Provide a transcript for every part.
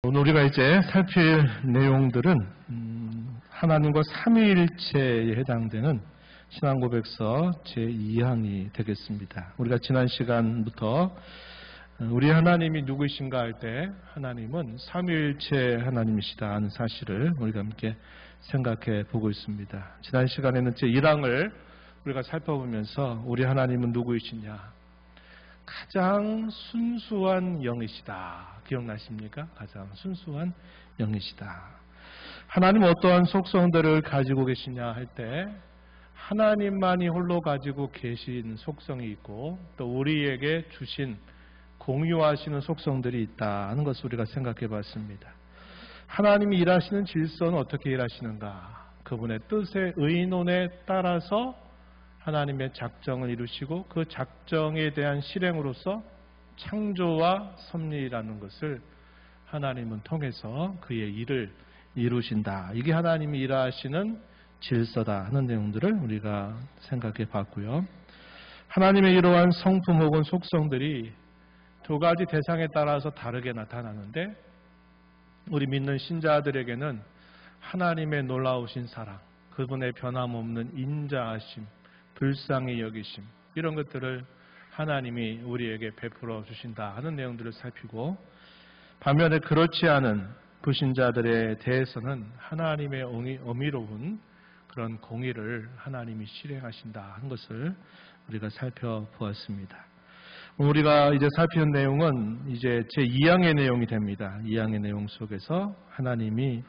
오늘 우리가 이제 살필 내용들은 하나님과 삼위일체에 해당되는 신앙고백서 제2항이 되겠습니다. 우리가 지난 시간부터 우리 하나님이 누구이신가 할 때 하나님은 삼위일체 하나님이시다 하는 사실을 우리가 함께 생각해 보고 있습니다. 지난 시간에는 제1항을 우리가 살펴보면서 우리 하나님은 누구이시냐, 가장 순수한 영이시다. 기억나십니까? 가장 순수한 영이시다. 하나님 어떠한 속성들을 가지고 계시냐 할 때 하나님만이 홀로 가지고 계신 속성이 있고 또 우리에게 주신 공유하시는 속성들이 있다 하는 것을 우리가 생각해 봤습니다. 하나님이 일하시는 질서는 어떻게 일하시는가? 그분의 뜻의 의논에 따라서 하나님의 작정을 이루시고 그 작정에 대한 실행으로서 창조와 섭리라는 것을 하나님은 통해서 그의 일을 이루신다. 이게 하나님이 일하시는 질서다 하는 내용들을 우리가 생각해 봤고요. 하나님의 이러한 성품 혹은 속성들이 두 가지 대상에 따라서 다르게 나타나는데 우리 믿는 신자들에게는 하나님의 놀라우신 사랑, 그분의 변함없는 인자하심, 불쌍히 여기심, 이런 것들을 하나님이 우리에게 베풀어 주신다 하는 내용들을 살피고, 반면에 그렇지 않은 불신자들에 대해서는 하나님의 어미로운 그런 공의를 하나님이 실행하신다 하는 것을 우리가 살펴보았습니다. 우리가 이제 살피는 내용은 이제 제2항의 내용이 됩니다. 2항의 내용 속에서 하나님이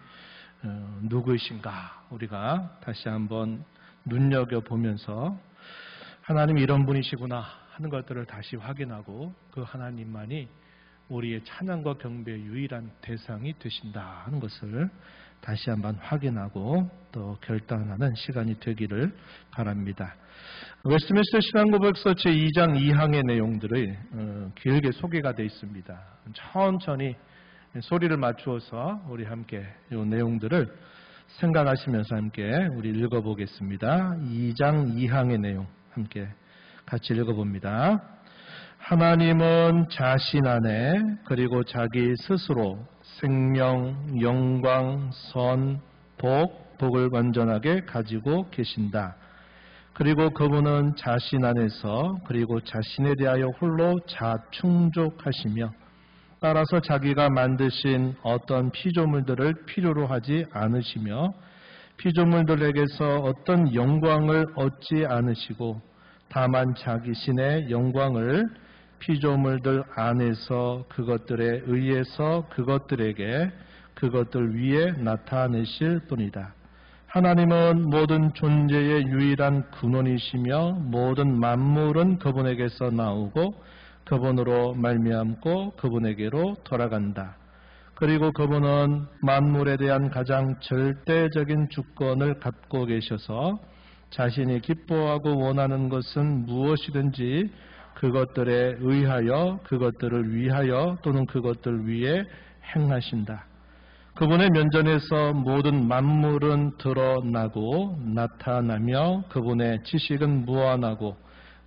누구이신가 우리가 다시 한번 눈여겨보면서 하나님이 이런 분이시구나 하는 것들을 다시 확인하고 그 하나님만이 우리의 찬양과 경배의 유일한 대상이 되신다 하는 것을 다시 한번 확인하고 또 결단하는 시간이 되기를 바랍니다. 웨스트민스터 신앙고백서 제2장 2항의 내용들이 길게 소개가 되어 있습니다. 천천히 소리를 맞추어서 우리 함께 이 내용들을 생각하시면서 함께 우리 읽어보겠습니다. 2장 2항의 내용 함께 같이 읽어봅니다. 하나님은 자신 안에 그리고 자기 스스로 생명, 영광, 선, 복을 완전하게 가지고 계신다. 그리고 그분은 자신 안에서 그리고 자신에 대하여 홀로 자충족하시며 따라서 자기가 만드신 어떤 피조물들을 필요로 하지 않으시며 피조물들에게서 어떤 영광을 얻지 않으시고 다만 자기 신의 영광을 피조물들 안에서 그것들에 의해서 그것들에게 그것들 위에 나타내실 뿐이다. 하나님은 모든 존재의 유일한 근원이시며 모든 만물은 그분에게서 나오고 그분으로 말미암고 그분에게로 돌아간다. 그리고 그분은 만물에 대한 가장 절대적인 주권을 갖고 계셔서 자신이 기뻐하고 원하는 것은 무엇이든지 그것들에 의하여 그것들을 위하여 또는 그것들 위에 행하신다. 그분의 면전에서 모든 만물은 드러나고 나타나며 그분의 지식은 무한하고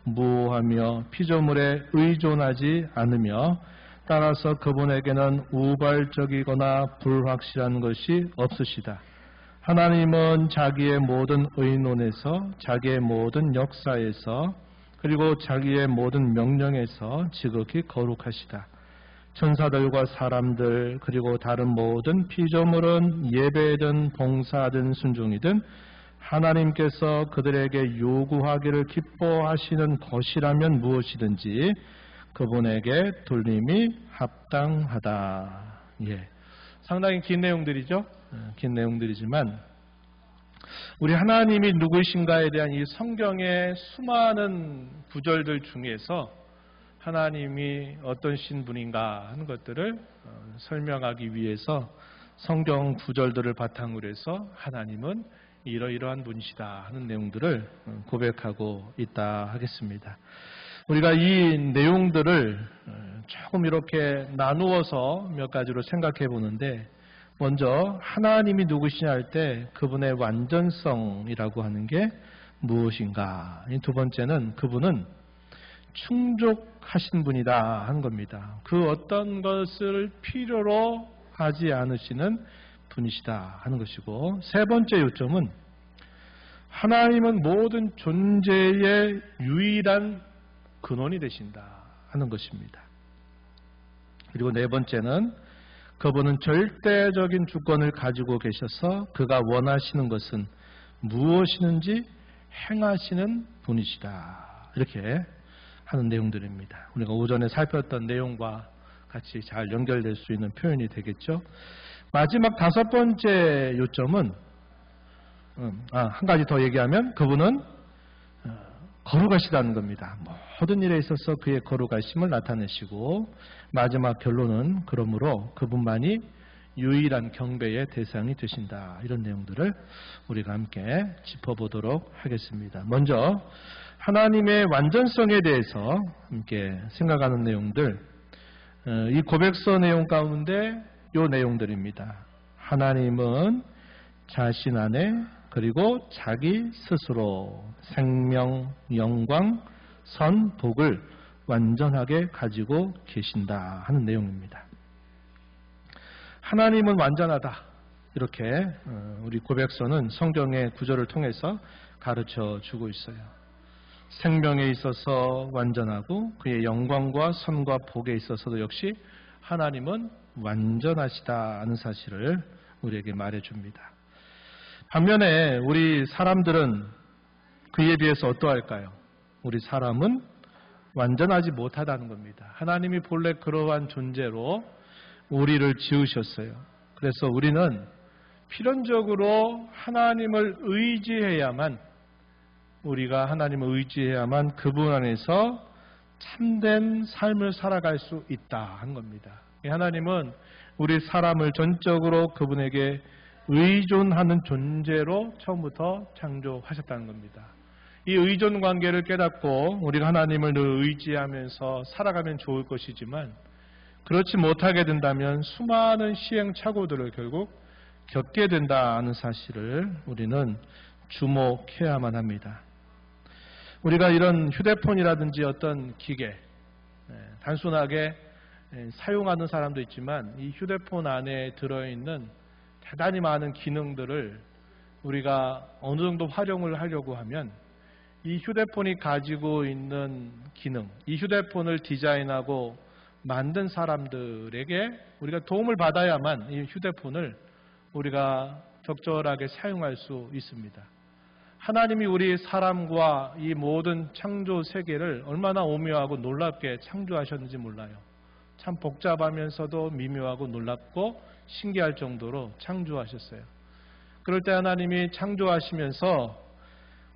무오하며 피조물에 의존하지 않으며 따라서 그분에게는 우발적이거나 불확실한 것이 없으시다. 하나님은 자기의 모든 의논에서 자기의 모든 역사에서 그리고 자기의 모든 명령에서 지극히 거룩하시다. 천사들과 사람들 그리고 다른 모든 피조물은 예배든 봉사든 순종이든 하나님께서 그들에게 요구하기를 기뻐하시는 것이라면 무엇이든지 그분에게 돌림이 합당하다. 상당히 긴 내용들이죠. 긴 내용들이지만 우리 하나님이 누구이신가에 대한 이 성경의 수많은 구절들 중에서 하나님이 어떤 신분인가 하는 것들을 설명하기 위해서 성경 구절들을 바탕으로 해서 하나님은 이러이러한 분이시다 하는 내용들을 고백하고 있다 하겠습니다. 우리가 이 내용들을 조금 이렇게 나누어서 몇 가지로 생각해 보는데 먼저 하나님이 누구시냐 할 때 그분의 완전성이라고 하는 게 무엇인가? 두 번째는 그분은 충족하신 분이다 하는 겁니다. 그 어떤 것을 필요로 하지 않으시는 분이시다 하는 것이고, 세 번째 요점은 하나님은 모든 존재의 유일한 근원이 되신다 하는 것입니다. 그리고 네 번째는 그분은 절대적인 주권을 가지고 계셔서 그가 원하시는 것은 무엇이든지 행하시는 분이시다. 이렇게 하는 내용들입니다. 우리가 오전에 살폈던 내용과 같이 잘 연결될 수 있는 표현이 되겠죠. 마지막 다섯 번째 요점은 한 가지 더 얘기하면 그분은 거룩하시다는 겁니다. 모든 일에 있어서 그의 거룩하심을 나타내시고, 마지막 결론은 그러므로 그분만이 유일한 경배의 대상이 되신다. 이런 내용들을 우리가 함께 짚어보도록 하겠습니다. 먼저 하나님의 완전성에 대해서 함께 생각하는 내용들, 이 고백서 내용 가운데 이 내용들입니다. 하나님은 자신 안에 그리고 자기 스스로 생명, 영광, 선, 복을 완전하게 가지고 계신다 하는 내용입니다. 하나님은 완전하다. 이렇게 우리 고백서는 성경의 구절을 통해서 가르쳐 주고 있어요. 생명에 있어서 완전하고 그의 영광과 선과 복에 있어서도 역시 하나님은 완전하시다 하는 사실을 우리에게 말해줍니다. 반면에 우리 사람들은 그에 비해서 어떠할까요? 우리 사람은 완전하지 못하다는 겁니다. 하나님이 본래 그러한 존재로 우리를 지으셨어요. 그래서 우리는 필연적으로 하나님을 의지해야만, 우리가 하나님을 의지해야만 그분 안에서 참된 삶을 살아갈 수 있다 한 겁니다. 하나님은 우리 사람을 전적으로 그분에게 의존하는 존재로 처음부터 창조하셨다는 겁니다. 이 의존 관계를 깨닫고 우리가 하나님을 늘 의지하면서 살아가면 좋을 것이지만, 그렇지 못하게 된다면 수많은 시행착오들을 결국 겪게 된다는 사실을 우리는 주목해야만 합니다. 우리가 이런 휴대폰이라든지 어떤 기계, 단순하게 사용하는 사람도 있지만 이 휴대폰 안에 들어있는 대단히 많은 기능들을 우리가 어느 정도 활용을 하려고 하면 이 휴대폰이 가지고 있는 기능, 이 휴대폰을 디자인하고 만든 사람들에게 우리가 도움을 받아야만 이 휴대폰을 우리가 적절하게 사용할 수 있습니다. 하나님이 우리 사람과 이 모든 창조 세계를 얼마나 오묘하고 놀랍게 창조하셨는지 몰라요. 참 복잡하면서도 미묘하고 놀랍고 신기할 정도로 창조하셨어요. 그럴 때 하나님이 창조하시면서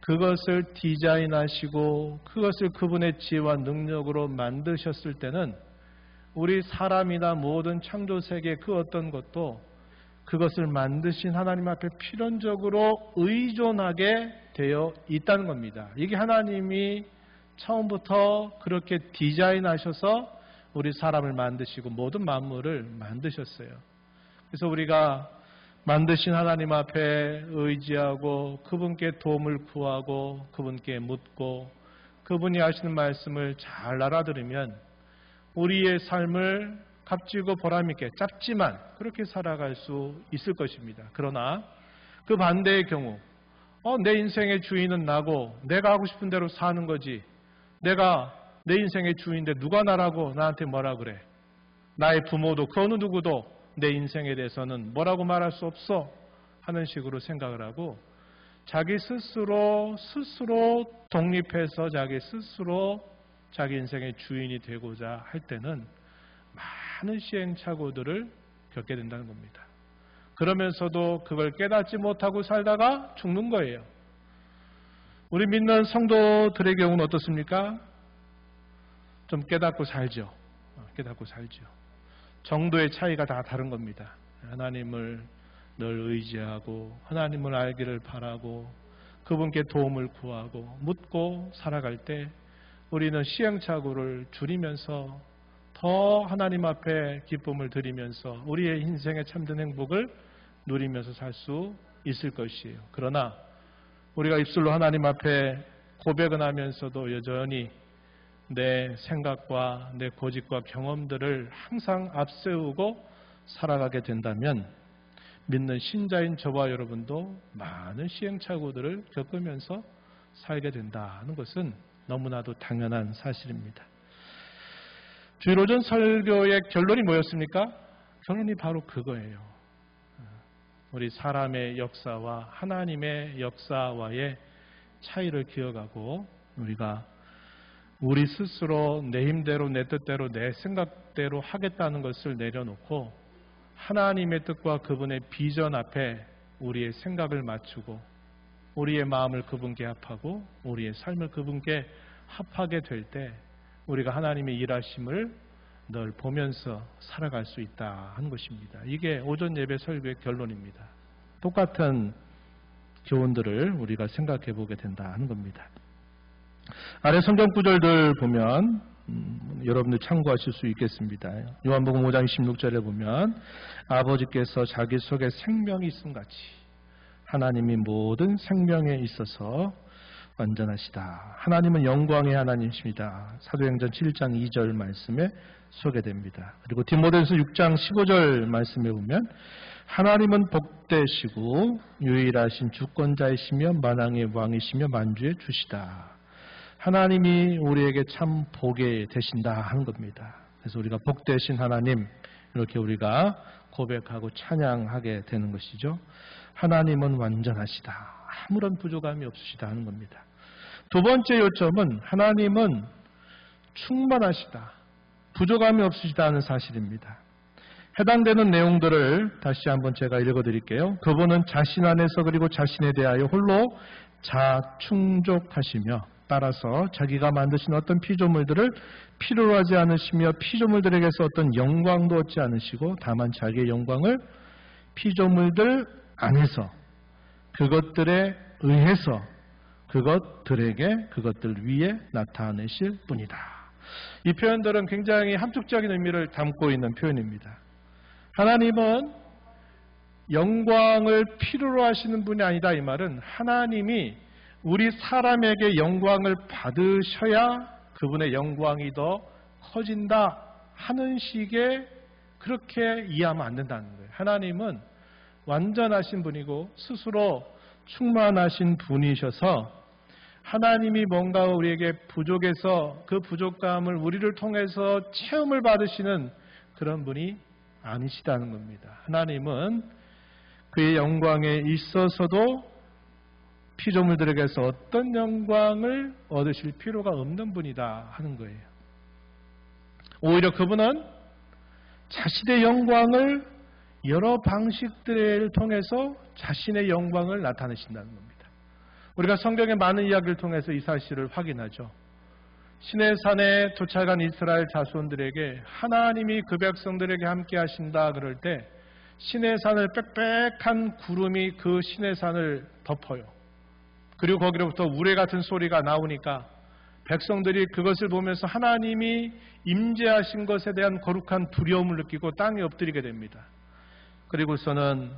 그것을 디자인하시고 그것을 그분의 지혜와 능력으로 만드셨을 때는 우리 사람이나 모든 창조 세계 그 어떤 것도 그것을 만드신 하나님 앞에 필연적으로 의존하게 되어 있다는 겁니다. 이게 하나님이 처음부터 그렇게 디자인하셔서 우리 사람을 만드시고 모든 만물을 만드셨어요. 그래서 우리가 만드신 하나님 앞에 의지하고 그분께 도움을 구하고 그분께 묻고 그분이 하시는 말씀을 잘 알아들으면 우리의 삶을 값지고 보람있게 짧지만 그렇게 살아갈 수 있을 것입니다. 그러나 그 반대의 경우 내 인생의 주인은 나고 내가 하고 싶은 대로 사는 거지, 내가 내 인생의 주인인데 누가 나라고 나한테 뭐라 그래, 나의 부모도 그 어느 누구도 내 인생에 대해서는 뭐라고 말할 수 없어 하는 식으로 생각을 하고 자기 스스로 독립해서 자기 스스로 자기 인생의 주인이 되고자 할 때는 많은 시행착오들을 겪게 된다는 겁니다. 그러면서도 그걸 깨닫지 못하고 살다가 죽는 거예요. 우리 믿는 성도들의 경우는 어떻습니까? 좀 깨닫고 살죠. 깨닫고 살죠. 정도의 차이가 다 다른 겁니다. 하나님을 늘 의지하고 하나님을 알기를 바라고 그분께 도움을 구하고 묻고 살아갈 때 우리는 시행착오를 줄이면서 더 하나님 앞에 기쁨을 드리면서 우리의 인생의 참된 행복을 누리면서 살 수 있을 것이에요. 그러나 우리가 입술로 하나님 앞에 고백은 하면서도 여전히 내 생각과 내 고집과 경험들을 항상 앞세우고 살아가게 된다면 믿는 신자인 저와 여러분도 많은 시행착오들을 겪으면서 살게 된다는 것은 너무나도 당연한 사실입니다. 주일 오전 설교의 결론이 뭐였습니까? 결론이 바로 그거예요. 우리 사람의 역사와 하나님의 역사와의 차이를 기억하고 우리가 우리 스스로 내 힘대로 내 뜻대로 내 생각대로 하겠다는 것을 내려놓고 하나님의 뜻과 그분의 비전 앞에 우리의 생각을 맞추고 우리의 마음을 그분께 합하고 우리의 삶을 그분께 합하게 될 때 우리가 하나님의 일하심을 늘 보면서 살아갈 수 있다 하는 것입니다. 이게 오전 예배 설교의 결론입니다. 똑같은 교훈들을 우리가 생각해 보게 된다 하는 겁니다. 아래 성경 구절들 보면 여러분들 참고하실 수 있겠습니다. 요한복음 5장 16절에 보면 아버지께서 자기 속에 생명이 있음 같이 하나님이 모든 생명에 있어서 완전하시다. 하나님은 영광의 하나님이십니다. 사도행전 7장 2절 말씀에 소개됩니다. 그리고 디모데전서 6장 15절 말씀에 보면 하나님은 복되시고 유일하신 주권자이시며 만왕의 왕이시며 만주의 주시다. 하나님이 우리에게 참 복이 되신다 하는 겁니다. 그래서 우리가 복되신 하나님 이렇게 우리가 고백하고 찬양하게 되는 것이죠. 하나님은 완전하시다. 아무런 부족함이 없으시다 하는 겁니다. 두 번째 요점은 하나님은 충만하시다. 부족함이 없으시다 하는 사실입니다. 해당되는 내용들을 다시 한번 제가 읽어드릴게요. 그분은 자신 안에서 그리고 자신에 대하여 홀로 자충족하시며 따라서 자기가 만드신 어떤 피조물들을 필요로 하지 않으시며 피조물들에게서 어떤 영광도 얻지 않으시고 다만 자기의 영광을 피조물들 안에서 그것들에 의해서 그것들에게 그것들 위에 나타내실 뿐이다. 이 표현들은 굉장히 함축적인 의미를 담고 있는 표현입니다. 하나님은 영광을 필요로 하시는 분이 아니다. 이 말은 하나님이 우리 사람에게 영광을 받으셔야 그분의 영광이 더 커진다 하는 식의 그렇게 이해하면 안 된다는 거예요. 하나님은 완전하신 분이고 스스로 충만하신 분이셔서 하나님이 뭔가 우리에게 부족해서 그 부족감을 우리를 통해서 체험을 받으시는 그런 분이 아니시다는 겁니다. 하나님은 그의 영광에 있어서도 피조물들에게서 어떤 영광을 얻으실 필요가 없는 분이다 하는 거예요. 오히려 그분은 자신의 영광을 여러 방식들을 통해서 자신의 영광을 나타내신다는 겁니다. 우리가 성경의 많은 이야기를 통해서 이 사실을 확인하죠. 시내산에 도착한 이스라엘 자손들에게 하나님이 그 백성들에게 함께 하신다 그럴 때 시내산을 빽빽한 구름이 그 시내산을 덮어요. 그리고 거기로부터 우레 같은 소리가 나오니까 백성들이 그것을 보면서 하나님이 임재하신 것에 대한 거룩한 두려움을 느끼고 땅에 엎드리게 됩니다. 그리고서는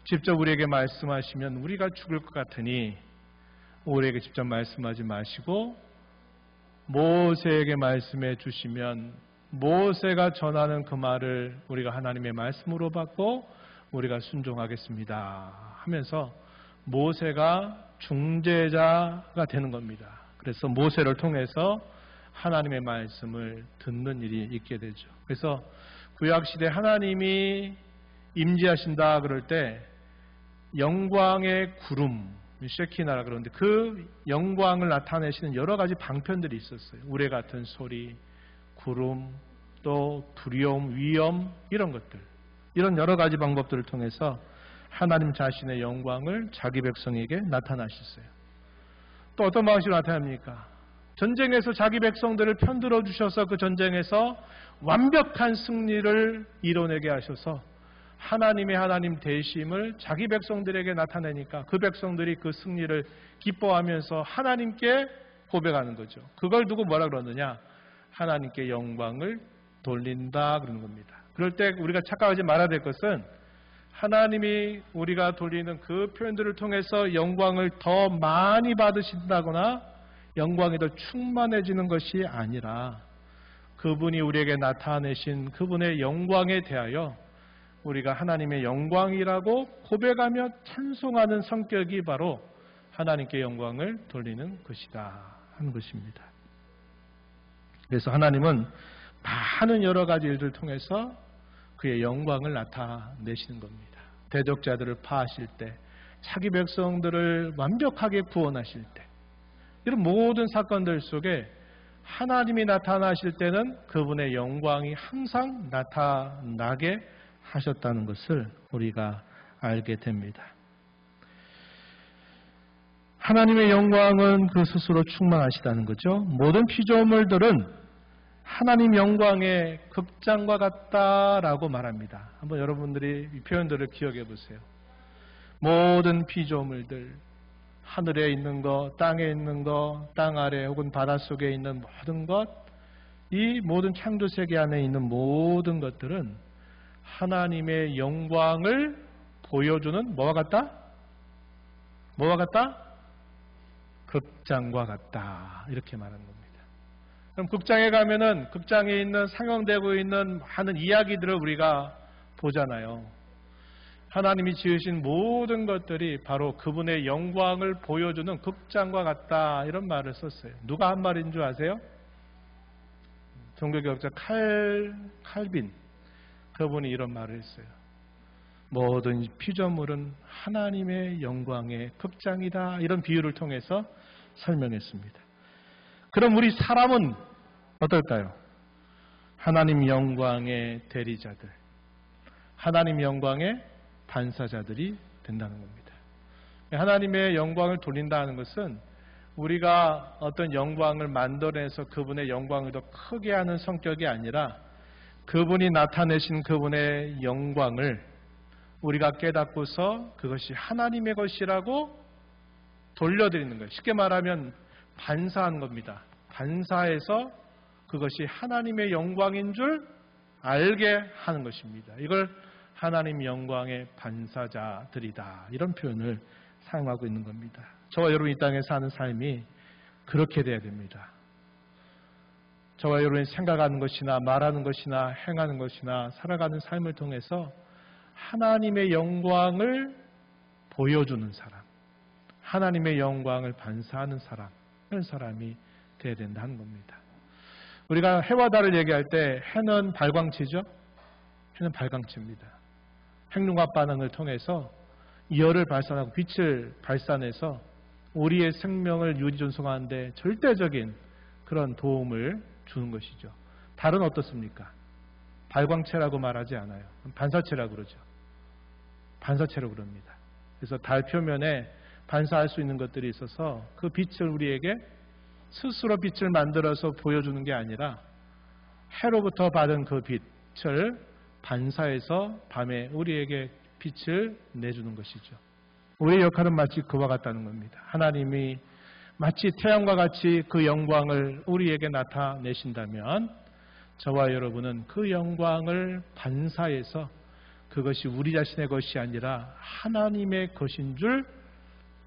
직접 우리에게 말씀하시면 우리가 죽을 것 같으니 우리에게 직접 말씀하지 마시고 모세에게 말씀해 주시면 모세가 전하는 그 말을 우리가 하나님의 말씀으로 받고 우리가 순종하겠습니다 하면서 모세가 중재자가 되는 겁니다. 그래서 모세를 통해서 하나님의 말씀을 듣는 일이 있게 되죠. 그래서 구약시대 하나님이 임재하신다 그럴 때 영광의 구름, 쉐키나라 그러는데 그 영광을 나타내시는 여러 가지 방편들이 있었어요. 우레 같은 소리, 구름, 또 두려움, 위험 이런 것들. 이런 여러 가지 방법들을 통해서 하나님 자신의 영광을 자기 백성에게 나타나셨어요. 또 어떤 방식으로 나타납니까? 전쟁에서 자기 백성들을 편들어 주셔서 그 전쟁에서 완벽한 승리를 이뤄내게 하셔서 하나님의 하나님 되심을 자기 백성들에게 나타내니까 그 백성들이 그 승리를 기뻐하면서 하나님께 고백하는 거죠. 그걸 두고 뭐라 그러느냐? 하나님께 영광을 돌린다 그러는 겁니다. 그럴 때 우리가 착각하지 말아야 될 것은 하나님이 우리가 돌리는 그 표현들을 통해서 영광을 더 많이 받으신다거나 영광이 더 충만해지는 것이 아니라 그분이 우리에게 나타내신 그분의 영광에 대하여 우리가 하나님의 영광이라고 고백하며 찬송하는 성격이 바로 하나님께 영광을 돌리는 것이다 하는 것입니다. 그래서 하나님은 많은 여러 가지 일들을 통해서 그의 영광을 나타내시는 겁니다. 대적자들을 파하실 때, 자기 백성들을 완벽하게 구원하실 때, 이런 모든 사건들 속에 하나님이 나타나실 때는 그분의 영광이 항상 나타나게 하셨다는 것을 우리가 알게 됩니다. 하나님의 영광은 그 스스로 충만하시다는 거죠. 모든 피조물들은 하나님 영광의 극장과 같다라고 말합니다. 한번 여러분들이 이 표현들을 기억해 보세요. 모든 피조물들, 하늘에 있는 것, 땅에 있는 것, 땅 아래 혹은 바닷속에 있는 모든 것, 이 모든 창조세계 안에 있는 모든 것들은 하나님의 영광을 보여주는 뭐와 같다? 뭐와 같다? 극장과 같다. 이렇게 말하는 겁니다. 그럼 극장에 가면은 극장에 있는 상영되고 있는 많은 이야기들을 우리가 보잖아요. 하나님이 지으신 모든 것들이 바로 그분의 영광을 보여주는 극장과 같다. 이런 말을 썼어요. 누가 한 말인 줄 아세요? 종교개혁자 칼빈. 그분이 이런 말을 했어요. 모든 피조물은 하나님의 영광의 극장이다. 이런 비유를 통해서 설명했습니다. 그럼 우리 사람은 어떨까요? 하나님 영광의 대리자들, 하나님 영광의 반사자들이 된다는 겁니다. 하나님의 영광을 돌린다는 것은 우리가 어떤 영광을 만들어내서 그분의 영광을 더 크게 하는 성격이 아니라 그분이 나타내신 그분의 영광을 우리가 깨닫고서 그것이 하나님의 것이라고 돌려드리는 거예요. 쉽게 말하면 반사한 겁니다. 반사해서 그것이 하나님의 영광인 줄 알게 하는 것입니다. 이걸 하나님 영광의 반사자들이다. 이런 표현을 사용하고 있는 겁니다. 저와 여러분이 이 땅에 사는 삶이 그렇게 돼야 됩니다. 저와 여러분이 생각하는 것이나 말하는 것이나 행하는 것이나 살아가는 삶을 통해서 하나님의 영광을 보여주는 사람, 하나님의 영광을 반사하는 사람, 그런 사람이 돼야 된다는 겁니다. 우리가 해와 달을 얘기할 때 해는 발광체죠? 해는 발광체입니다. 핵융합 반응을 통해서 열을 발산하고 빛을 발산해서 우리의 생명을 유지존속하는 데 절대적인 그런 도움을 주는 것이죠. 달은 어떻습니까? 발광체라고 말하지 않아요. 반사체라고 그러죠. 반사체라고 그럽니다. 그래서 달 표면에 반사할 수 있는 것들이 있어서 그 빛을 우리에게 스스로 빛을 만들어서 보여주는 게 아니라 해로부터 받은 그 빛을 반사해서 밤에 우리에게 빛을 내주는 것이죠. 우리의 역할은 마치 그와 같다는 겁니다. 하나님이 마치 태양과 같이 그 영광을 우리에게 나타내신다면 저와 여러분은 그 영광을 반사해서 그것이 우리 자신의 것이 아니라 하나님의 것인 줄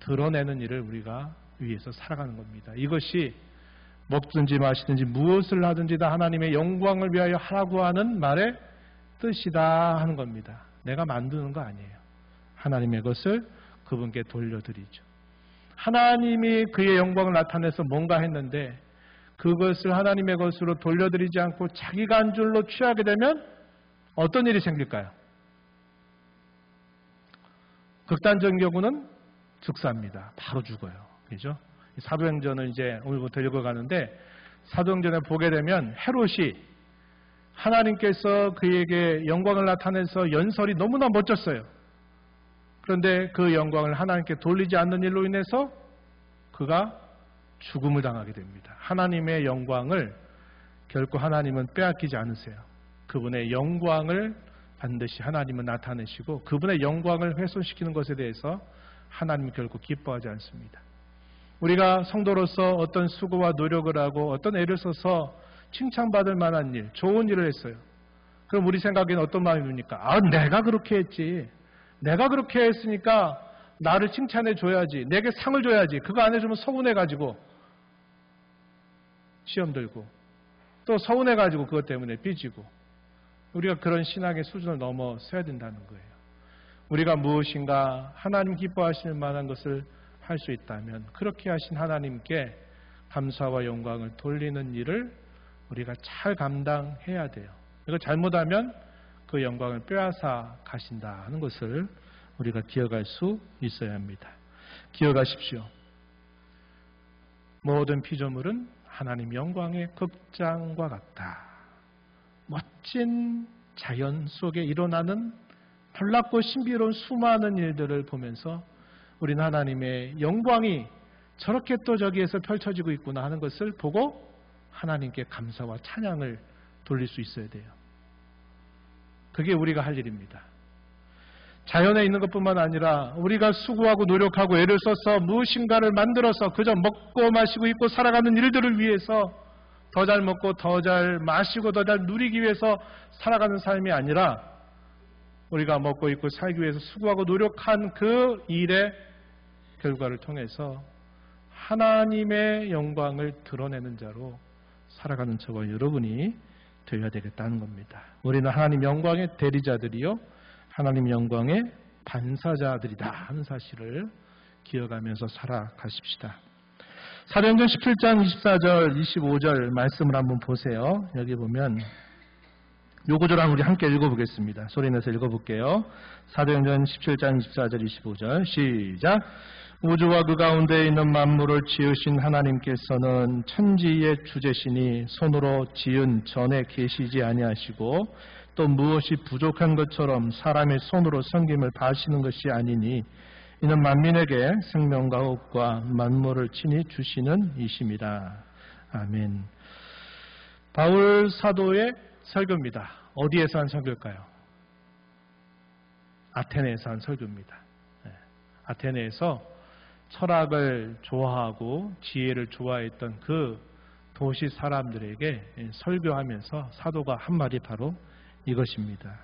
드러내는 일을 우리가 위해서 살아가는 겁니다. 이것이 먹든지 마시든지 무엇을 하든지 다 하나님의 영광을 위하여 하라고 하는 말의 뜻이다 하는 겁니다. 내가 만드는 거 아니에요. 하나님의 것을 그분께 돌려드리죠. 하나님이 그의 영광을 나타내서 뭔가 했는데 그것을 하나님의 것으로 돌려드리지 않고 자기가 한 줄로 취하게 되면 어떤 일이 생길까요? 극단적인 경우는 즉사입니다. 바로 죽어요. 그죠? 사도행전을 이제 오늘부터 읽어가는데 사도행전에 보게 되면 헤롯이 하나님께서 그에게 영광을 나타내서 연설이 너무나 멋졌어요. 그런데 그 영광을 하나님께 돌리지 않는 일로 인해서 그가 죽음을 당하게 됩니다. 하나님의 영광을 결코 하나님은 빼앗기지 않으세요. 그분의 영광을 반드시 하나님은 나타내시고 그분의 영광을 훼손시키는 것에 대해서 하나님은 결코 기뻐하지 않습니다. 우리가 성도로서 어떤 수고와 노력을 하고 어떤 애를 써서 칭찬받을 만한 일, 좋은 일을 했어요. 그럼 우리 생각에는 어떤 마음이 듭니까? 아, 내가 그렇게 했지. 내가 그렇게 했으니까 나를 칭찬해 줘야지. 내게 상을 줘야지. 그거 안 해주면 서운해가지고 시험 들고 또 서운해가지고 그것 때문에 삐지고 우리가 그런 신앙의 수준을 넘어서야 된다는 거예요. 우리가 무엇인가 하나님 기뻐하실 만한 것을 할 수 있다면 그렇게 하신 하나님께 감사와 영광을 돌리는 일을 우리가 잘 감당해야 돼요. 이거 잘못하면 그 영광을 빼앗아 가신다는 것을 우리가 기억할 수 있어야 합니다. 기억하십시오. 모든 피조물은 하나님 영광의 극장과 같다. 멋진 자연 속에 일어나는 놀랍고 신비로운 수많은 일들을 보면서 우리는 하나님의 영광이 저렇게 또 저기에서 펼쳐지고 있구나 하는 것을 보고 하나님께 감사와 찬양을 돌릴 수 있어야 돼요. 그게 우리가 할 일입니다. 자연에 있는 것뿐만 아니라 우리가 수고하고 노력하고 애를 써서 무엇인가를 만들어서 그저 먹고 마시고 입고 살아가는 일들을 위해서 더 잘 먹고 더 잘 마시고 더 잘 누리기 위해서 살아가는 삶이 아니라 우리가 먹고 입고 살기 위해서 수고하고 노력한 그 일의 결과를 통해서 하나님의 영광을 드러내는 자로 살아가는 저와 여러분이 되어야 되겠다는 겁니다. 우리는 하나님 영광의 대리자들이요 하나님 영광의 반사자들이다 하는 사실을 기억하면서 살아가십시다. 사도행전 17장 24절 25절 말씀을 한번 보세요. 여기 보면 요 구절을 우리 함께 읽어보겠습니다. 소리내서 읽어볼게요. 사도행전 17장 24절 25절 시작. 우주와 그 가운데 있는 만물을 지으신 하나님께서는 천지의 주제시니 손으로 지은 전에 계시지 아니하시고 또 무엇이 부족한 것처럼 사람의 손으로 섬김을 받으시는 것이 아니니 이는 만민에게 생명과 호흡과 만물을 친히 주시는 이심이라. 아멘. 바울 사도의 설교입니다. 어디에서 한 설교일까요? 아테네에서 한 설교입니다. 아테네에서 철학을 좋아하고 지혜를 좋아했던 그 도시 사람들에게 설교하면서 사도가 한 말이 바로 이것입니다.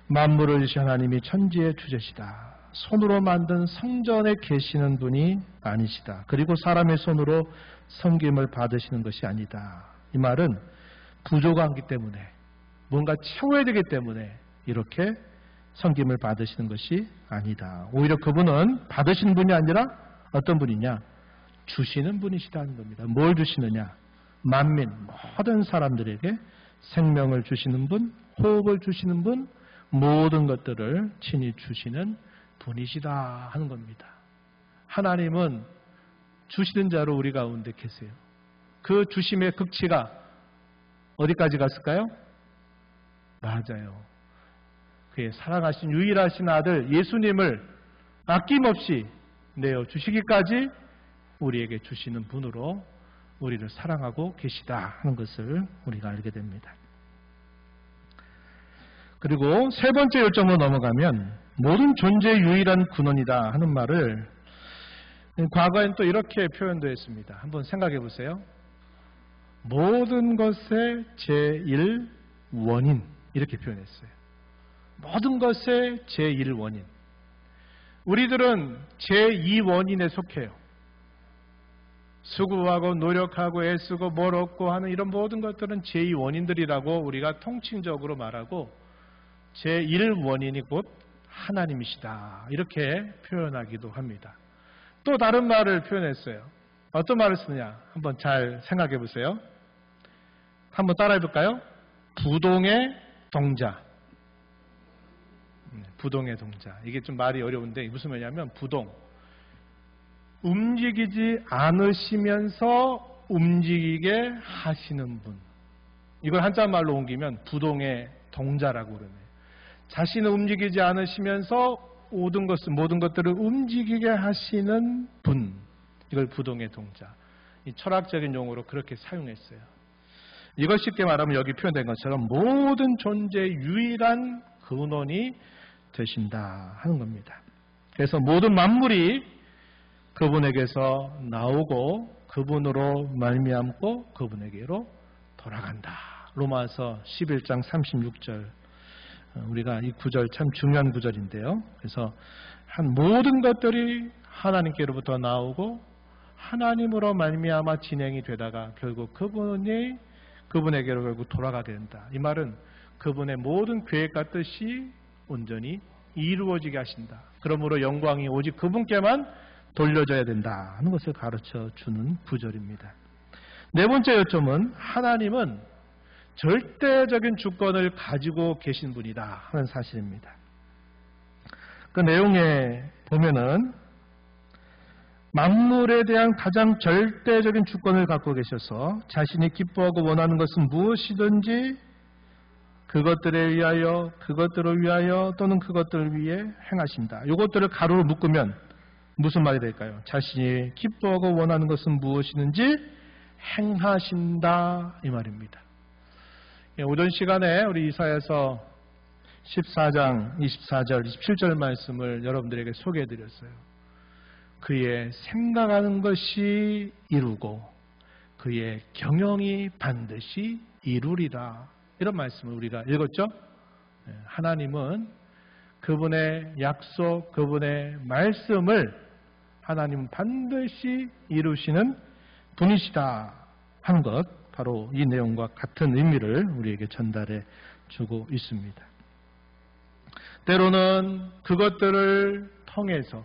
만물을 지으신 하나님이 천지의 주제시다. 손으로 만든 성전에 계시는 분이 아니시다. 그리고 사람의 손으로 섬김을 받으시는 것이 아니다. 이 말은 부족하기 때문에 뭔가 채워야 되기 때문에 이렇게 섬김을 받으시는 것이 아니다. 오히려 그분은 받으시는 분이 아니라 어떤 분이냐? 주시는 분이시다는 겁니다. 뭘 주시느냐? 만민, 모든 사람들에게 생명을 주시는 분, 호흡을 주시는 분, 모든 것들을 친히 주시는 분이시다 하는 겁니다. 하나님은 주시는 자로 우리 가운데 계세요. 그 주심의 극치가 어디까지 갔을까요? 맞아요. 그의 사랑하신 유일하신 아들 예수님을 아낌없이 내어 주시기까지 우리에게 주시는 분으로 우리를 사랑하고 계시다 하는 것을 우리가 알게 됩니다. 그리고 세 번째 요점으로 넘어가면 모든 존재의 유일한 근원이다 하는 말을 과거엔 또 이렇게 표현도 했습니다. 한번 생각해 보세요. 모든 것의 제1원인 이렇게 표현했어요. 모든 것의 제1원인. 우리들은 제2원인에 속해요. 수고하고 노력하고 애쓰고 뭘 얻고 하는 이런 모든 것들은 제2원인들이라고 우리가 통칭적으로 말하고 제1원인이 곧 하나님이시다. 이렇게 표현하기도 합니다. 또 다른 말을 표현했어요. 어떤 말을 쓰느냐? 한번 잘 생각해 보세요. 한번 따라해 볼까요? 부동의 동자. 부동의 동자. 이게 좀 말이 어려운데 무슨 말이냐면 부동. 움직이지 않으시면서 움직이게 하시는 분. 이걸 한자 말로 옮기면 부동의 동자라고 그러네요. 자신은 움직이지 않으시면서 모든 것들을 움직이게 하시는 분. 이걸 부동의 동자. 이 철학적인 용어로 그렇게 사용했어요. 이걸 쉽게 말하면 여기 표현된 것처럼 모든 존재의 유일한 근원이 되신다 하는 겁니다. 그래서 모든 만물이 그분에게서 나오고 그분으로 말미암고 그분에게로 돌아간다. 로마서 11장 36절. 우리가 이 구절 참 중요한 구절인데요. 그래서 모든 것들이 하나님께로부터 나오고 하나님으로 말미암아 진행이 되다가 결국 그분에게로 결국 돌아가게 된다. 이 말은 그분의 모든 계획과 뜻이 온전히 이루어지게 하신다. 그러므로 영광이 오직 그분께만 돌려져야 된다 하는 것을 가르쳐 주는 구절입니다. 네 번째 요점은 하나님은 절대적인 주권을 가지고 계신 분이다 하는 사실입니다. 그 내용에 보면은 만물에 대한 가장 절대적인 주권을 갖고 계셔서 자신이 기뻐하고 원하는 것은 무엇이든지 그것들을 위하여 또는 그것들을 위해 행하신다. 이것들을 가로로 묶으면 무슨 말이 될까요? 자신이 기뻐하고 원하는 것은 무엇이든지 행하신다 이 말입니다. 오전 시간에 우리 이사야서 14장 24절 27절 말씀을 여러분들에게 소개해드렸어요. 그의 생각하는 것이 이루고 그의 경영이 반드시 이루리라. 이런 말씀을 우리가 읽었죠? 하나님은 그분의 약속, 그분의 말씀을 하나님은 반드시 이루시는 분이시다 하는 것, 바로 이 내용과 같은 의미를 우리에게 전달해 주고 있습니다. 때로는 그것들을 통해서,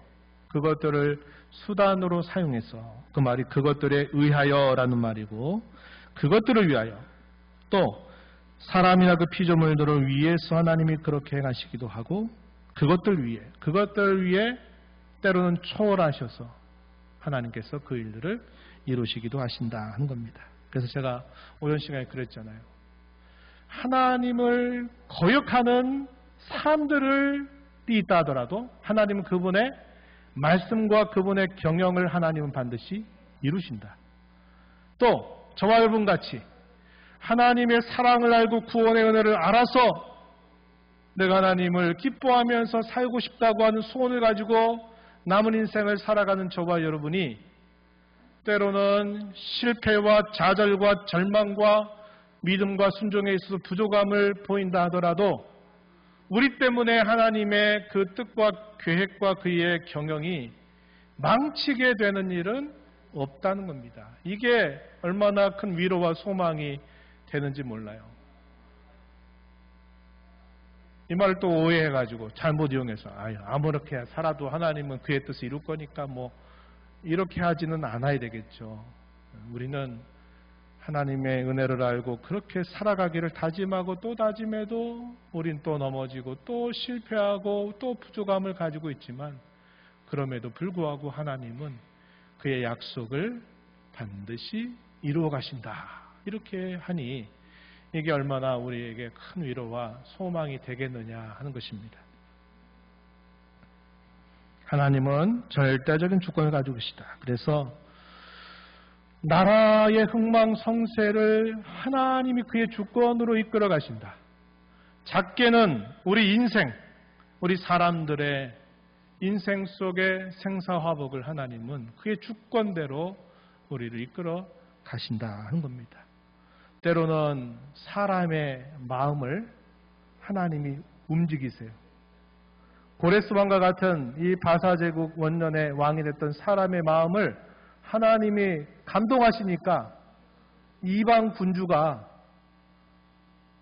그것들을 수단으로 사용해서, 그 말이 그것들에 의하여라는 말이고, 그것들을 위하여, 또 사람이나 그 피조물들을 위해서 하나님이 그렇게 행하시기도 하고, 그것들 위해 때로는 초월하셔서 하나님께서 그 일들을 이루시기도 하신다 하는 겁니다. 그래서 제가 오전 시간에 그랬잖아요. 하나님을 거역하는 사람들이 있다 하더라도 하나님은 그분의 말씀과 그분의 경영을 하나님은 반드시 이루신다. 또 저와 여러분같이 하나님의 사랑을 알고 구원의 은혜를 알아서 내가 하나님을 기뻐하면서 살고 싶다고 하는 소원을 가지고 남은 인생을 살아가는 저와 여러분이 때로는 실패와 좌절과 절망과 믿음과 순종에 있어서 부족함을 보인다 하더라도 우리 때문에 하나님의 그 뜻과 계획과 그의 경영이 망치게 되는 일은 없다는 겁니다. 이게 얼마나 큰 위로와 소망이 되는지 몰라요. 이 말을 또 오해해가지고 잘못 이용해서 아무렇게 살아도 하나님은 그의 뜻을 이룰 거니까 뭐 이렇게 하지는 않아야 되겠죠. 우리는 하나님의 은혜를 알고 그렇게 살아가기를 다짐하고 또 다짐해도 우린 또 넘어지고 또 실패하고 또 부족함을 가지고 있지만 그럼에도 불구하고 하나님은 그의 약속을 반드시 이루어 가신다. 이렇게 하니 이게 얼마나 우리에게 큰 위로와 소망이 되겠느냐 하는 것입니다. 하나님은 절대적인 주권을 가지고 계시다. 그래서 나라의 흥망성쇠를 하나님이 그의 주권으로 이끌어 가신다. 작게는 우리 인생, 우리 사람들의 인생 속의 생사화복을 하나님은 그의 주권대로 우리를 이끌어 가신다 하는 겁니다. 때로는 사람의 마음을 하나님이 움직이세요. 고레스 왕과 같은 이 바사제국 원년의 왕이 됐던 사람의 마음을 하나님이 감동하시니까 이방 군주가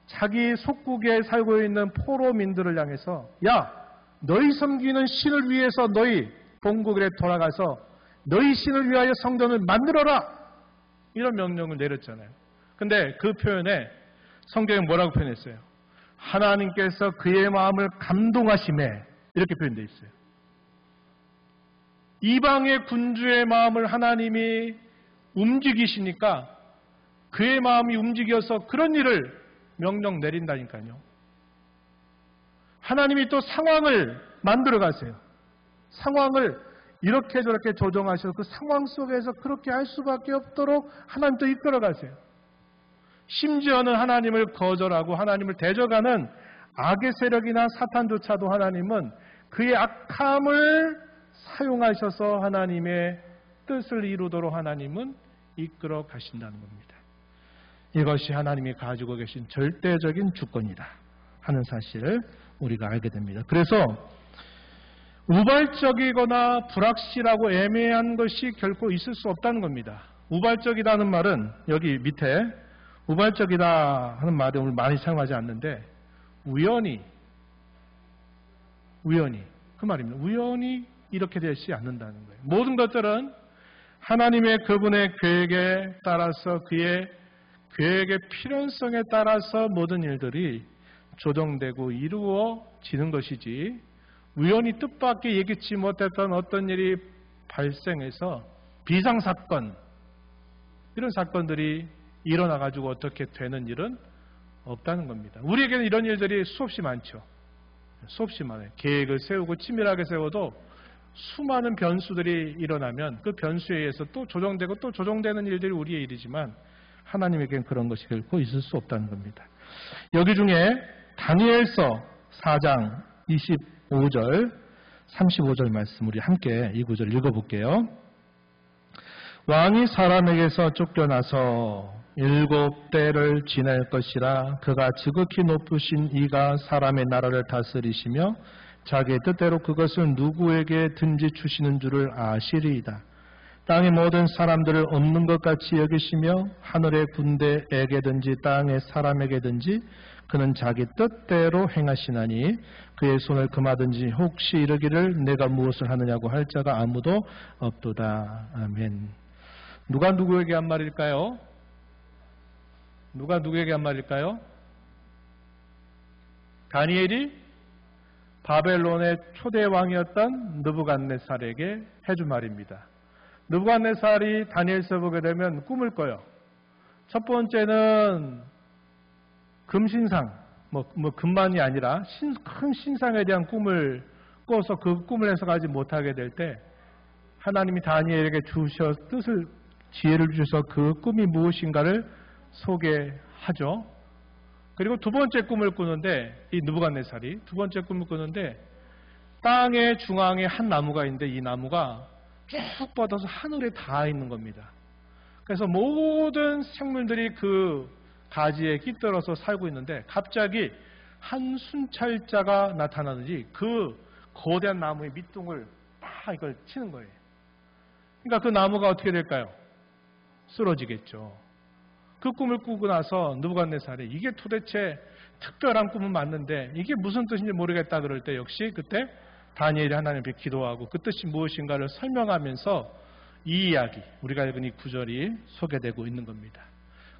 자기 속국에 살고 있는 포로민들을 향해서 야, 너희 섬기는 신을 위해서 너희 본국에 돌아가서 너희 신을 위하여 성전을 만들어라! 이런 명령을 내렸잖아요. 근데 그 표현에 성경에 뭐라고 표현했어요? 하나님께서 그의 마음을 감동하심에 이렇게 표현되어 있어요. 이방의 군주의 마음을 하나님이 움직이시니까 그의 마음이 움직여서 그런 일을 명령 내린다니까요. 하나님이 또 상황을 만들어 가세요. 상황을 이렇게 저렇게 조정하셔서 그 상황 속에서 그렇게 할 수밖에 없도록 하나님도 이끌어 가세요. 심지어는 하나님을 거절하고 하나님을 대적하는 악의 세력이나 사탄조차도 하나님은 그의 악함을 사용하셔서 하나님의 뜻을 이루도록 하나님은 이끌어 가신다는 겁니다. 이것이 하나님이 가지고 계신 절대적인 주권이다 하는 사실을 우리가 알게 됩니다. 그래서 우발적이거나 불확실하고 애매한 것이 결코 있을 수 없다는 겁니다. 우발적이다는 말은 여기 밑에 우발적이다 하는 말을 오늘 많이 사용하지 않는데 우연히 그 말입니다. 우연히 이렇게 되지 않는다는 거예요. 모든 것들은 하나님의 그분의 계획에 따라서 그의 계획의 필연성에 따라서 모든 일들이 조정되고 이루어지는 것이지 우연히 뜻밖의 예기치 못했던 어떤 일이 발생해서 비상사건 이런 사건들이 일어나가지고 어떻게 되는 일은 없다는 겁니다. 우리에게는 이런 일들이 수없이 많죠. 수없이 많아요. 계획을 세우고 치밀하게 세워도 수많은 변수들이 일어나면 그 변수에 의해서 또 조정되고 또 조정되는 일들이 우리의 일이지만 하나님에게는 그런 것이 결코 있을 수 없다는 겁니다. 여기 중에 다니엘서 4장 25절 35절 말씀 우리 함께 이 구절 읽어볼게요. 왕이 사람에게서 쫓겨나서 7대를 지낼 것이라 그가 지극히 높으신 이가 사람의 나라를 다스리시며 자기의 뜻대로 그것을 누구에게든지 주시는 줄을 아시리이다. 땅의 모든 사람들을 없는 것 같이 여기시며 하늘의 군대에게든지 땅의 사람에게든지 그는 자기 뜻대로 행하시나니 그의 손을 금하든지 혹시 이르기를 내가 무엇을 하느냐고 할 자가 아무도 없도다. 아멘. 누가 누구에게 한 말일까요? 누가 누구에게 한 말일까요? 다니엘이 바벨론의 초대 왕이었던 느부갓네살에게 해준 말입니다. 느부갓네살이 다니엘서 보게 되면 꿈을 꿔요. 첫 번째는 금신상, 금만이 아니라 큰 신상에 대한 꿈을 꿔서 그 꿈을 해석하지 못하게 될 때 하나님이 다니엘에게 뜻을 지혜를 주셔서 그 꿈이 무엇인가를 소개하죠. 그리고 두 번째 꿈을 꾸는데 이 느부갓네살이 두 번째 꿈을 꾸는데 땅의 중앙에 한 나무가 있는데 이 나무가 쭉 뻗어서 하늘에 닿아 있는 겁니다. 그래서 모든 생물들이 그 가지에 깃들어서 살고 있는데 갑자기 한 순찰자가 나타나든지 그 거대한 나무의 밑둥을 딱 이걸 치는 거예요. 그러니까 그 나무가 어떻게 될까요? 쓰러지겠죠. 그 꿈을 꾸고 나서 느부갓네살이 이게 도대체 특별한 꿈은 맞는데 이게 무슨 뜻인지 모르겠다 그럴 때 역시 그때 다니엘이 하나님께 기도하고 그 뜻이 무엇인가를 설명하면서 이 이야기, 우리가 읽은 이 구절이 소개되고 있는 겁니다.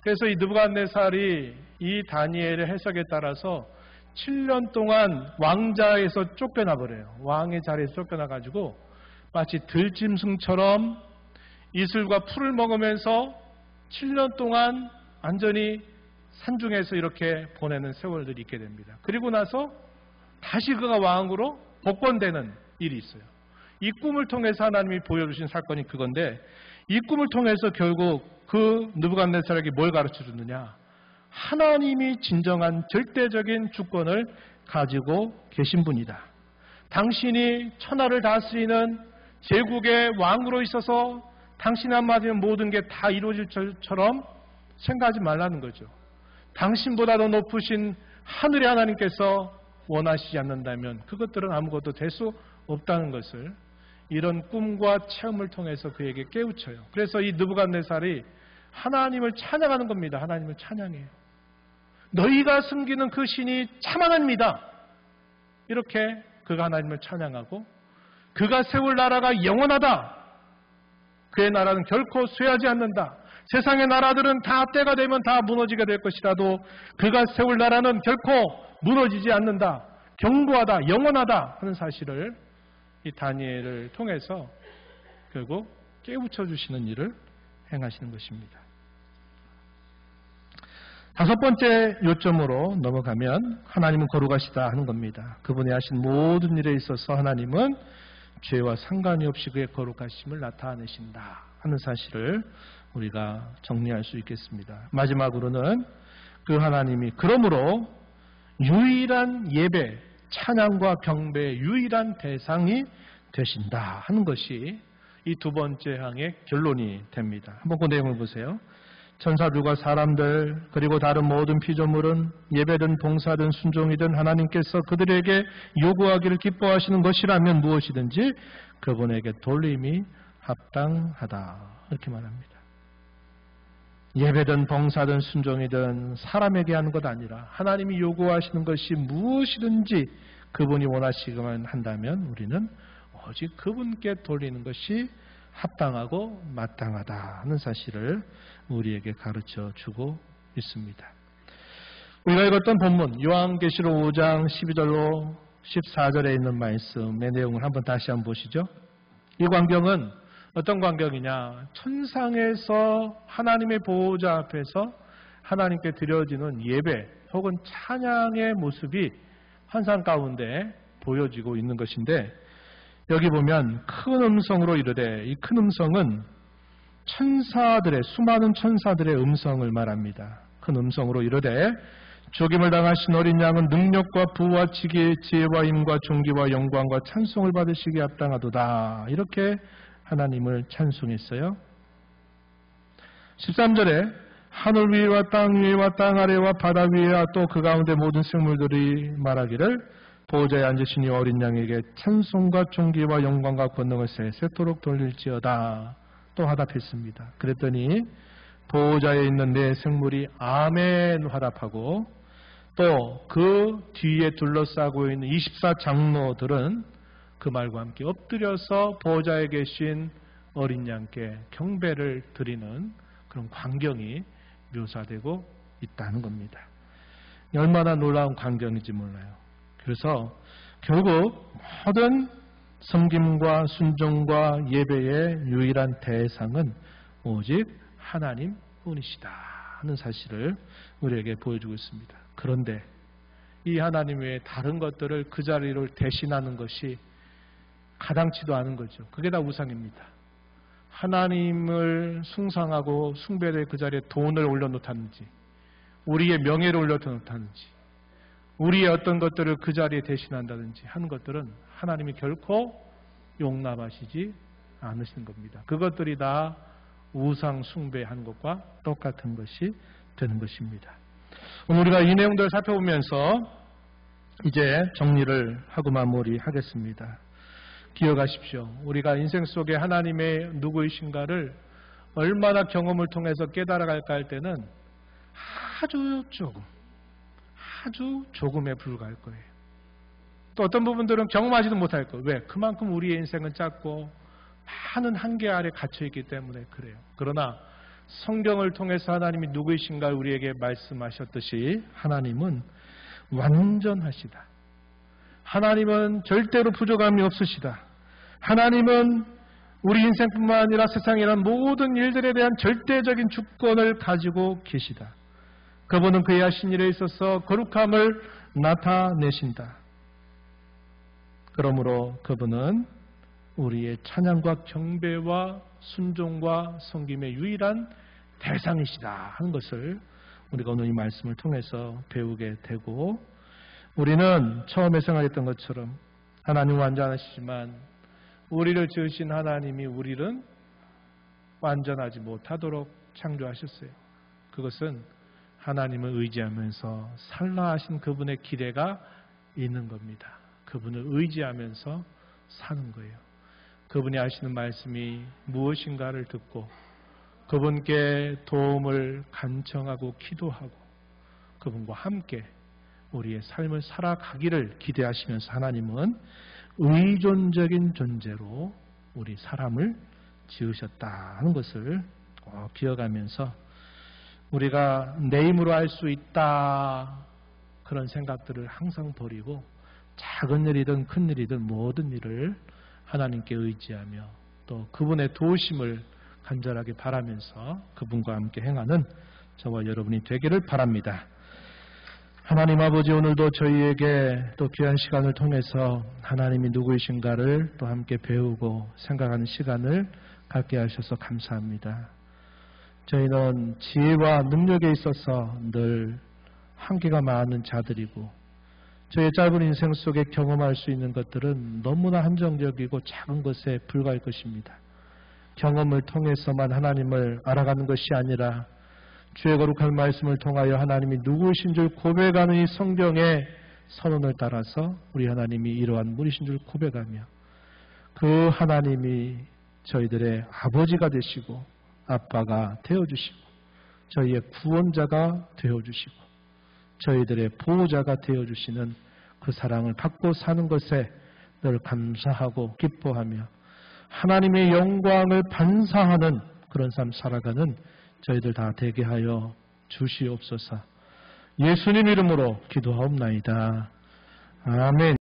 그래서 이 느부갓네살이 이 다니엘의 해석에 따라서 7년 동안 왕자에서 쫓겨나 버려요. 왕의 자리에서 쫓겨나 가지고 마치 들짐승처럼 이슬과 풀을 먹으면서 7년 동안 완전히 산중에서 이렇게 보내는 세월들이 있게 됩니다. 그리고 나서 다시 그가 왕으로 복권되는 일이 있어요. 이 꿈을 통해서 하나님이 보여주신 사건이 그건데 이 꿈을 통해서 결국 그 느부갓네살에게 뭘 가르쳐 주느냐? 하나님이 진정한 절대적인 주권을 가지고 계신 분이다. 당신이 천하를 다스리는 제국의 왕으로 있어서 당신 한마디면 모든 게 다 이루어질 것처럼 생각하지 말라는 거죠. 당신보다 더 높으신 하늘의 하나님께서 원하시지 않는다면 그것들은 아무것도 될 수 없다는 것을 이런 꿈과 체험을 통해서 그에게 깨우쳐요. 그래서 이 느부갓네살이 하나님을 찬양하는 겁니다. 하나님을 찬양해요. 너희가 숨기는 그 신이 참 하나님이다. 이렇게 그가 하나님을 찬양하고 그가 세울 나라가 영원하다. 그의 나라는 결코 쇠하지 않는다. 세상의 나라들은 다 때가 되면 다 무너지게 될 것이라도 그가 세울 나라는 결코 무너지지 않는다. 견고하다. 영원하다. 하는 사실을 이 다니엘을 통해서 결국 깨우쳐 주시는 일을 행하시는 것입니다. 다섯 번째 요점으로 넘어가면 하나님은 거룩하시다 하는 겁니다. 그분이 하신 모든 일에 있어서 하나님은 죄와 상관이 없이 그의 거룩하심을 나타내신다 하는 사실을 우리가 정리할 수 있겠습니다. 마지막으로는 그 하나님이 그러므로 유일한 예배, 찬양과 경배의 유일한 대상이 되신다 하는 것이 이 두 번째 항의 결론이 됩니다. 한번 그 내용을 보세요. 천사들과 사람들 그리고 다른 모든 피조물은 예배든 봉사든 순종이든 하나님께서 그들에게 요구하기를 기뻐하시는 것이라면 무엇이든지 그분에게 돌림이 합당하다 이렇게 말합니다. 예배든 봉사든 순종이든 사람에게 하는 것 아니라 하나님이 요구하시는 것이 무엇이든지 그분이 원하시기만 한다면 우리는 오직 그분께 돌리는 것이 합당하고 마땅하다 하는 사실을 우리에게 가르쳐 주고 있습니다. 우리가 읽었던 본문 요한계시록 5장 12절로 14절에 있는 말씀의 내용을 다시 한번 보시죠. 이 광경은 어떤 광경이냐? 천상에서 하나님의 보호자 앞에서 하나님께 드려지는 예배 혹은 찬양의 모습이 환상 가운데 보여지고 있는 것인데, 여기 보면 큰 음성으로 이르되, 이 큰 음성은 수많은 천사들의 음성을 말합니다. 큰 음성으로 이르되 죽임을 당하신 어린 양은 능력과 부와 지혜와 힘과 존귀와 영광과 찬송을 받으시기에 합당하도다. 이렇게 하나님을 찬송했어요. 13절에 하늘 위와 땅 위와 땅 아래와 바다 위와 또 그 가운데 모든 생물들이 말하기를 보호자에 앉으신 이 어린 양에게 찬송과 존귀와 영광과 권능을 세세토록 돌릴지어다. 또 화답했습니다. 그랬더니 보호자에 있는 네 생물이 아멘 화답하고, 또 그 뒤에 둘러싸고 있는 24장로들은 그 말과 함께 엎드려서 보호자에 계신 어린 양께 경배를 드리는 그런 광경이 묘사되고 있다는 겁니다. 얼마나 놀라운 광경인지 몰라요. 그래서 결국 모든 섬김과 순종과 예배의 유일한 대상은 오직 하나님 뿐이시다 하는 사실을 우리에게 보여주고 있습니다. 그런데 이 하나님 외에 다른 것들을 그 자리를 대신하는 것이 가당치도 않은 거죠. 그게 다 우상입니다. 하나님을 숭상하고 숭배를 그 자리에 돈을 올려놓다든지 우리의 명예를 올려놓다든지 우리의 어떤 것들을 그 자리에 대신한다든지 하는 것들은 하나님이 결코 용납하시지 않으시는 겁니다. 그것들이 다 우상 숭배하는 것과 똑같은 것이 되는 것입니다. 오늘 우리가 이 내용들을 살펴보면서 이제 정리를 하고 마무리하겠습니다. 기억하십시오. 우리가 인생 속에 하나님의 누구이신가를 얼마나 경험을 통해서 깨달아갈까 할 때는 아주 조금에 불과할 거예요. 또 어떤 부분들은 경험하지도 못할 거예요. 왜? 그만큼 우리의 인생은 짧고 많은 한계 아래 갇혀있기 때문에 그래요. 그러나 성경을 통해서 하나님이 누구이신가 우리에게 말씀하셨듯이 하나님은 완전하시다. 하나님은 절대로 부족함이 없으시다. 하나님은 우리 인생뿐만 아니라 세상이란 모든 일들에 대한 절대적인 주권을 가지고 계시다. 그분은 그의 하신 일에 있어서 거룩함을 나타내신다. 그러므로 그분은 우리의 찬양과 경배와 순종과 섬김의 유일한 대상이시다 하는 것을 우리가 오늘 이 말씀을 통해서 배우게 되고, 우리는 처음에 생각했던 것처럼 하나님은 완전하시지만 우리를 지으신 하나님이 우리는 완전하지 못하도록 창조하셨어요. 그것은 하나님을 의지하면서 살라 하신 그분의 기대가 있는 겁니다. 그분을 의지하면서 사는 거예요. 그분이 하시는 말씀이 무엇인가를 듣고 그분께 도움을 간청하고 기도하고 그분과 함께 우리의 삶을 살아가기를 기대하시면서 하나님은 의존적인 존재로 우리 사람을 지으셨다 하는 것을 꼭 기억하면서 우리가 내 힘으로 할 수 있다 그런 생각들을 항상 버리고 작은 일이든 큰 일이든 모든 일을 하나님께 의지하며 또 그분의 도우심을 간절하게 바라면서 그분과 함께 행하는 저와 여러분이 되기를 바랍니다. 하나님 아버지, 오늘도 저희에게 또 귀한 시간을 통해서 하나님이 누구이신가를 또 함께 배우고 생각하는 시간을 갖게 하셔서 감사합니다. 저희는 지혜와 능력에 있어서 늘 한계가 많은 자들이고 저희의 짧은 인생 속에 경험할 수 있는 것들은 너무나 한정적이고 작은 것에 불과할 것입니다. 경험을 통해서만 하나님을 알아가는 것이 아니라 주의 거룩한 말씀을 통하여 하나님이 누구이신 줄 고백하는 이 성경의 선언을 따라서 우리 하나님이 이러한 분이신 줄 고백하며 그 하나님이 저희들의 아버지가 되시고 아빠가 되어주시고 저희의 구원자가 되어주시고 저희들의 보호자가 되어주시는 그 사랑을 받고 사는 것에 늘 감사하고 기뻐하며 하나님의 영광을 반사하는 그런 삶 살아가는 저희들 다 되게 하여 주시옵소서. 예수님 이름으로 기도하옵나이다. 아멘.